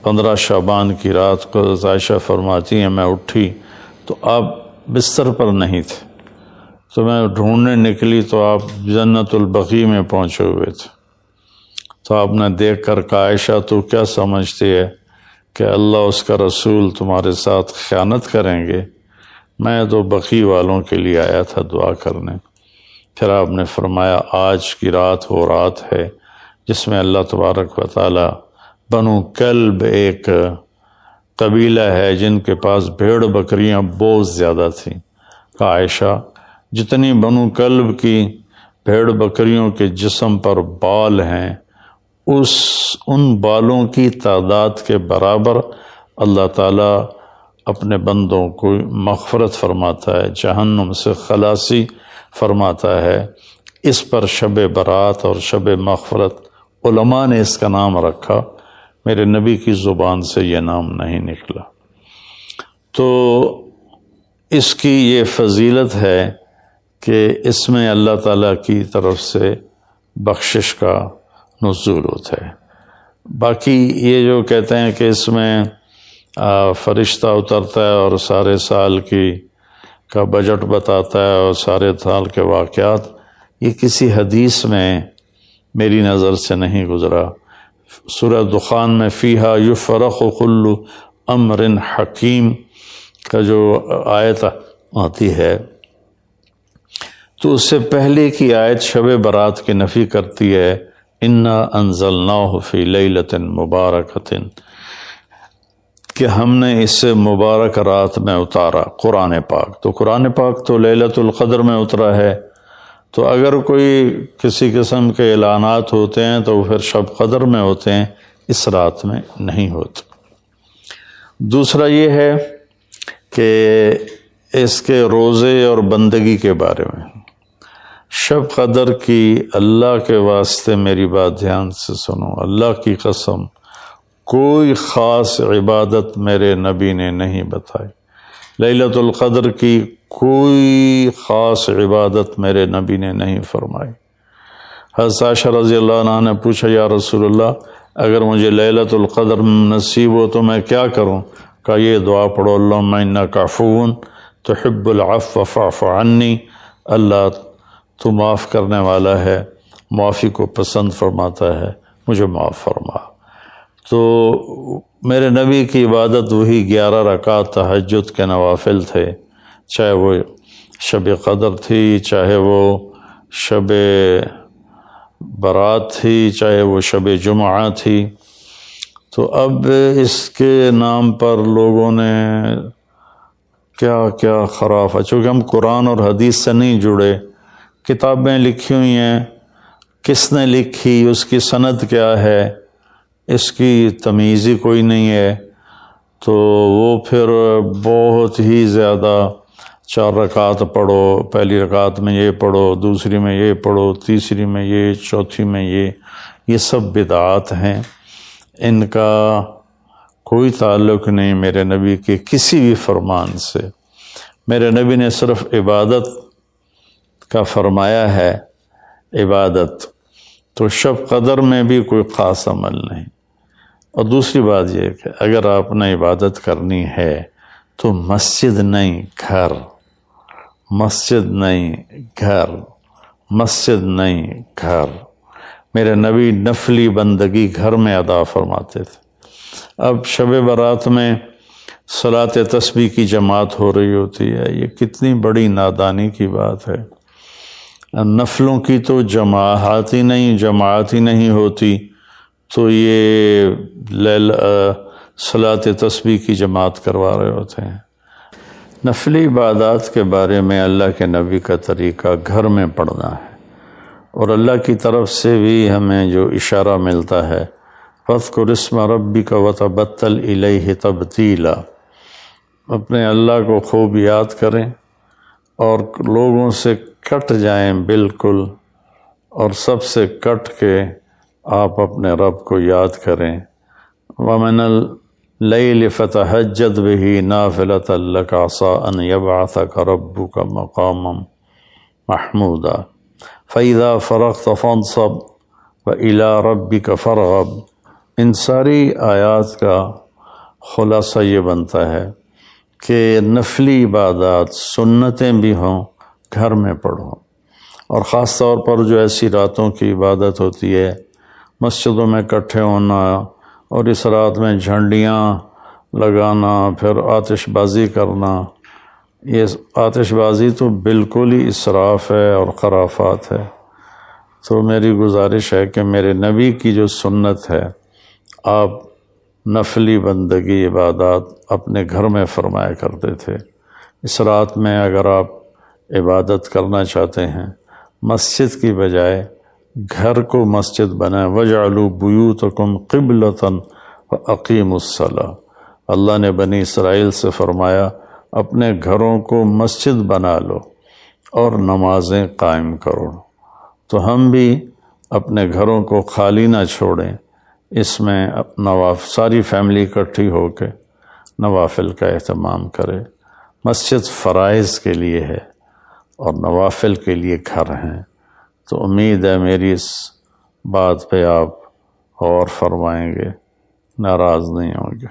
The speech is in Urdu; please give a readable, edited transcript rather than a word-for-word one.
15 شعبان کی رات کو عائشہ فرماتی ہیں میں اٹھی تو آپ بستر پر نہیں تھے، تو میں ڈھونڈنے نکلی تو آپ جنت البقیع میں پہنچے ہوئے تھے۔ تو آپ نے دیکھ کر کہا عائشہ تو کیا سمجھتی ہے کہ اللہ اس کا رسول تمہارے ساتھ خیانت کریں گے؟ میں تو بقیع والوں کے لیے آیا تھا دعا کرنے۔ پھر آپ نے فرمایا آج کی رات وہ رات ہے جس میں اللہ تبارک و تعالی بنو کلب ایک قبیلہ ہے جن کے پاس بھیڑ بکریاں بہت زیادہ تھیں، کہا عائشہ جتنی بنو کلب کی بھیڑ بکریوں کے جسم پر بال ہیں ان بالوں کی تعداد کے برابر اللہ تعالیٰ اپنے بندوں کو مغفرت فرماتا ہے، جہنم سے خلاصی فرماتا ہے۔ اس پر شب برات اور شب مغفرت علماء نے اس کا نام رکھا، میرے نبی کی زبان سے یہ نام نہیں نکلا۔ تو اس کی یہ فضیلت ہے کہ اس میں اللہ تعالیٰ کی طرف سے بخشش کا نزول ہوتا ہے۔ باقی یہ جو کہتے ہیں کہ اس میں فرشتہ اترتا ہے اور سارے سال کا بجٹ بتاتا ہے اور سارے سال کے واقعات، یہ کسی حدیث میں میری نظر سے نہیں گزرا۔ سورہ دخان میں فیہا یفرق کل امر حکیم کا جو آیت آتی ہے تو اس سے پہلے کی آیت شب برات کی نفی کرتی ہے، انا انزلناہ فی لیلۃ مبارکۃ، کہ ہم نے اس سے مبارک رات میں اتارا قرآن پاک۔ تو قرآن پاک تو لیلۃ القدر میں اترا ہے، تو اگر کوئی کسی قسم کے اعلانات ہوتے ہیں تو پھر شب قدر میں ہوتے ہیں، اس رات میں نہیں ہوتے۔ دوسرا یہ ہے کہ اس کے روزے اور بندگی کے بارے میں، شب قدر کی اللہ کے واسطے میری بات دھیان سے سنو، اللہ کی قسم کوئی خاص عبادت میرے نبی نے نہیں بتائی، لیلۃ القدر کی کوئی خاص عبادت میرے نبی نے نہیں فرمائی۔ حضرت عائشہ رضی اللہ عنہ نے پوچھا یا رسول اللہ اگر مجھے لیلۃ القدر نصیب ہو تو میں کیا کروں؟ کہا یہ دعا پڑھو، اللہم انک عفو تحب العفو فاعف عنی، اللہ تو معاف کرنے والا ہے، معافی کو پسند فرماتا ہے، مجھے معاف فرما۔ تو میرے نبی کی عبادت وہی 11 رکعت تہجد کے نوافل تھے، چاہے وہ شب قدر تھی، چاہے وہ شب برات تھی، چاہے وہ شب جمعہ تھی۔ تو اب اس کے نام پر لوگوں نے کیا کیا خرافہ، چونکہ ہم قرآن اور حدیث سے نہیں جڑے، کتابیں لکھی ہوئی ہیں، کس نے لکھی، اس کی سند کیا ہے، اس کی تمیز ہی کوئی نہیں ہے، تو وہ پھر بہت ہی زیادہ 4 رکعت پڑھو، پہلی رکعت میں یہ پڑھو، دوسری میں یہ پڑھو، تیسری میں یہ، چوتھی میں یہ سب بدعات ہیں، ان کا کوئی تعلق نہیں میرے نبی کے کسی بھی فرمان سے۔ میرے نبی نے صرف عبادت کا فرمایا ہے، عبادت تو شب قدر میں بھی کوئی خاص عمل نہیں۔ اور دوسری بات یہ کہ اگر آپ نے عبادت کرنی ہے تو مسجد نہیں گھر، مسجد نہیں گھر، مسجد نہیں گھر۔ میرے نبی نفلی بندگی گھر میں ادا فرماتے تھے۔ اب شب برات میں صلاۃ تسبیح کی جماعت ہو رہی ہوتی ہے، یہ کتنی بڑی نادانی کی بات ہے۔ نفلوں کی تو جماعت ہی نہیں ہوتی، تو یہ صلاۃ تسبیح کی جماعت کروا رہے ہوتے ہیں۔ نفلی عبادات کے بارے میں اللہ کے نبی کا طریقہ گھر میں پڑھنا ہے، اور اللہ کی طرف سے بھی ہمیں جو اشارہ ملتا ہے فَاذْكُرِ اسْمَ رَبِّكَ وَتَبَتَّلْ إِلَيْهِ تَبْتِيلًا، اپنے اللہ کو خوب یاد کریں اور لوگوں سے کٹ جائیں بالکل، اور سب سے کٹ کے آپ اپنے رب کو یاد کریں۔ وَمِنَ اللَّيْلِ فَتَهَجَّدْ بِهِ نَافِلَةً لَكَ عَسَىٰ أَن يَبْعَثَكَ رَبُّكَ مَقَامًا مَحْمُودًا فَإِذَا فَرَغْتَ فَانْصَبْ وَإِلَىٰ رَبِّكَ فَارْغَب ان ساری آیات کا خلاصہ یہ بنتا ہے کہ نفلی عبادات سنتیں بھی ہوں گھر میں پڑھو، اور خاص طور پر جو ایسی راتوں کی عبادت ہوتی ہے مسجدوں میں اکٹھے ہونا اور اس رات میں جھنڈیاں لگانا، پھر آتش بازی کرنا، یہ آتش بازی تو بالکل ہی اسراف ہے اور خرافات ہے۔ تو میری گزارش ہے کہ میرے نبی کی جو سنت ہے، آپ نفلی بندگی عبادات اپنے گھر میں فرمایا کرتے تھے۔ اس رات میں اگر آپ عبادت کرنا چاہتے ہیں مسجد کی بجائے گھر کو مسجد بنائیں، وَجْعَلُوا بُيُوتَكُمْ قِبْلَةً وَأَقِيمُوا الصَّلَاةَ۔ اللہ نے بنی اسرائیل سے فرمایا اپنے گھروں کو مسجد بنا لو اور نمازیں قائم کرو۔ تو ہم بھی اپنے گھروں کو خالی نہ چھوڑیں، اس میں ساری فیملی اکٹھی ہو کے نوافل کا اہتمام کرے۔ مسجد فرائض کے لیے ہے اور نوافل کے لیے گھر ہیں۔ تو امید ہے میری اس بات پہ آپ غور فرمائیں گے، ناراض نہیں ہوں گے۔